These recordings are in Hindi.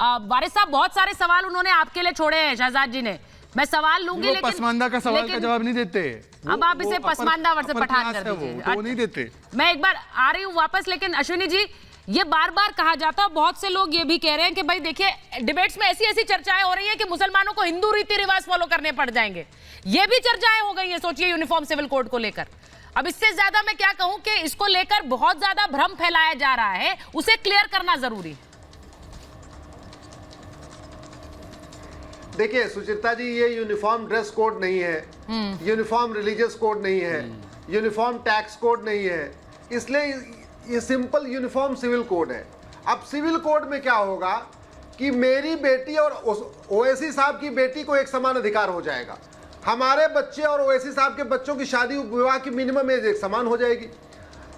वारिस साहब, बहुत सारे सवाल उन्होंने आपके लिए छोड़े हैं शहजाद जी ने, मैं सवाल लूंगी लेकिन पसमानदा का सवाल का जवाब नहीं देते। अब आप इसे पसमानदा वर्सेस पठान कर दीजिए, वो नहीं देते। मैं एक बार आ रही हूँ वापस, लेकिन अश्विनी जी ये बार बार कहा जाता है, बहुत से लोग ये भी कह रहे हैं कि भाई देखिए डिबेट्स में ऐसी ऐसी चर्चाएं हो रही हैं कि मुसलमानों को हिंदू रीति रिवाज फॉलो करने पड़ जाएंगे। ये भी चर्चाएं हो गई हैं, सोचिए यूनिफॉर्म सिविल कोड को लेकर। अब इससे ज्यादा मैं क्या कहूं कि इसको लेकर बहुत ज्यादा भ्रम फैलाया जा रहा है, उसे क्लियर करना जरूरी है। देखिए सुचित्रा जी, ये यूनिफॉर्म ड्रेस कोड नहीं है, यूनिफॉर्म रिलीजियस कोड नहीं है, यूनिफॉर्म टैक्स कोड नहीं है, इसलिए ये सिंपल यूनिफॉर्म सिविल कोड है। अब सिविल कोड में क्या होगा कि मेरी बेटी और ओवैसी साहब की बेटी को एक समान अधिकार हो जाएगा, हमारे बच्चे और ओवैसी साहब के बच्चों की शादी विवाह की मिनिमम एज एक समान हो जाएगी,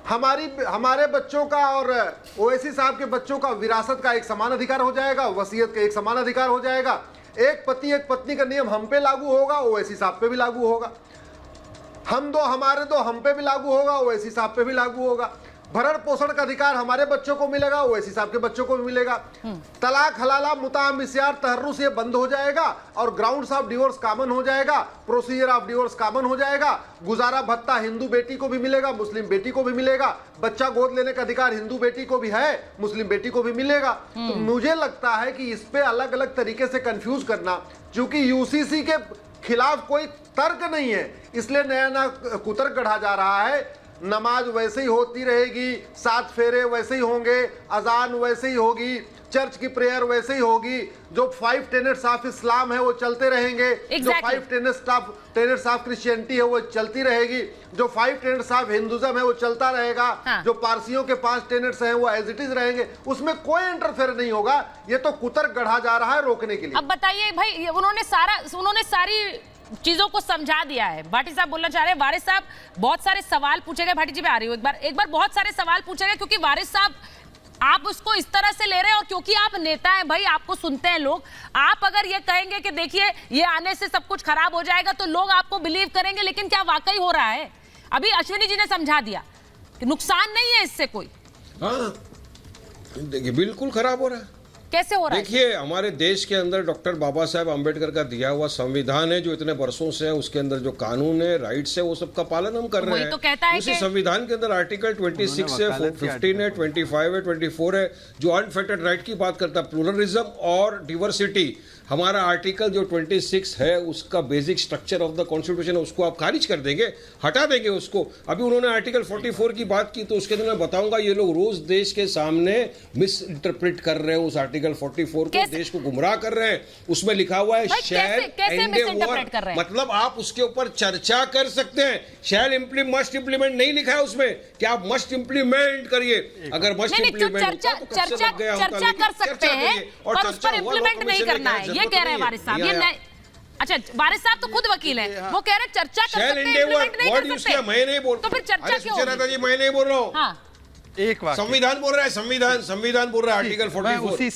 हमारे बच्चों का और ओवैसी साहब के बच्चों का विरासत का एक समान अधिकार हो जाएगा, वसीयत का एक समान अधिकार हो जाएगा, एक पति एक पत्नी का नियम हम पे लागू होगा, ओवैसी साहब पे भी लागू होगा, हमारे दो हम पे भी लागू होगा, ओवैसी साहब पे भी लागू होगा, भरण पोषण का अधिकार हमारे बच्चों को मिलेगा, ओवैसी साहब के बच्चों को भी मिलेगा, तलाक हलाला मुता मिस्यार तहर्रुस ये बंद हो जाएगा और ग्राउंड्स ऑफ डिवोर्स कॉमन हो जाएगा, प्रोसीजर ऑफ डिवोर्स कॉमन हो जाएगा, गुजारा भत्ता हिंदू बेटी को भी मिलेगा, मुस्लिम बेटी को भी मिलेगा, बच्चा गोद लेने का अधिकार हिंदू बेटी को भी है, मुस्लिम बेटी को भी मिलेगा। तो मुझे लगता है कि इस पे अलग अलग तरीके से कंफ्यूज करना, क्योंकि यूसीसी के खिलाफ कोई तर्क नहीं है, इसलिए नया नया कुतर्क गढ़ा जा रहा है। नमाज वैसे ही होती रहेगी, 7 फेरे वैसे ही होंगे, अजान वैसे ही होगी, चर्च की प्रेयर वैसे ही होगी, जो 5 टेनेट्स ऑफ इस्लाम है वो चलते रहेंगे, जो 5 टेनेट्स ऑफ क्रिश्चियनिटी है वो चलती रहेगी, जो 5 टेनेट्स ऑफ हिंदुज्म है वो चलता रहेगा, जो पारसियों के 5 टेनेट्स हैं वो एज इट इज रहेंगे, उसमें कोई इंटरफेयर नहीं होगा। ये तो कुतर्क गढ़ा जा रहा है रोकने के लिए। अब बताइए भाई, उन्होंने सारी चीजों को समझा दिया है। भाटी साहब बोलना चाह रहे हैं, वारिस साहब बहुत सारे सवाल पूछे गए, भाटी जी मैं आ रही हूँ, एक बार बहुत सारे सवाल पूछे गए, क्योंकि वारिस साहब आप उसको इस तरह से ले रहे हैं और क्योंकि आप नेता हैं भाई, आपको सुनते हैं लोग, आप अगर ये कहेंगे कि देखिए ये आने से सब कुछ खराब हो जाएगा तो लोग आपको बिलीव करेंगे, लेकिन क्या वाकई हो रहा है? अभी अश्विनी जी ने समझा दिया कि नुकसान नहीं है इससे कोई। हाँ देखिए बिल्कुल खराब हो रहा है। कैसे हो रहा है? देखिए हमारे देश के अंदर डॉक्टर बाबा साहेब आम्बेडकर का दिया हुआ संविधान है, जो इतने वर्षों से है, उसके अंदर जो कानून है, राइट्स है, वो सबका पालन हम कर रहे हैं। तो कहता है उसी संविधान के अंदर आर्टिकल 26 है, 15 है, 25 है, 24 है, जो अनफेटर्ड राइट की बात करता है, प्लुरलिज्म और डिवर्सिटी। हमारा आर्टिकल जो 26 है उसका basic structure of the constitution है, उसको आप खारिज कर देंगे, हटा देंगे उसको। अभी उन्होंने आर्टिकल 44 की बात की, तो उसके अंदर मैं बताऊंगा ये लोग रोज देश के सामने मिस इंटरप्रेट कर रहे हैं उस आर्टिकल 44 को, देश को गुमराह कर रहे हैं। उसमें लिखा हुआ है शैल एंड वॉर, मतलब आप उसके ऊपर चर्चा कर सकते हैं। शैल मस्ट इंप्लीमेंट नहीं लिखा है उसमें कि आप मस्ट इंप्लीमेंट करिए। अगर मस्ट इंप्लीमेंट चर्चा कर सकते हैं और उस पर इंप्लीमेंट नहीं करना है, ये कह रहे हैं वारिस साहब। ये अच्छा, वारिस साहब तो खुद वकील हैं, वो कह रहे हैं चर्चा कर सकते हैं, इंप्लीमेंट नहीं कर सकते। मैं नहीं बोल, तो फिर चर्चा क्यों? मैं नहीं बोल रहा हूँ, हाँ। एक बात संविधान बोल रहा है, संविधान बोल रहा है, आर्टिकल 44।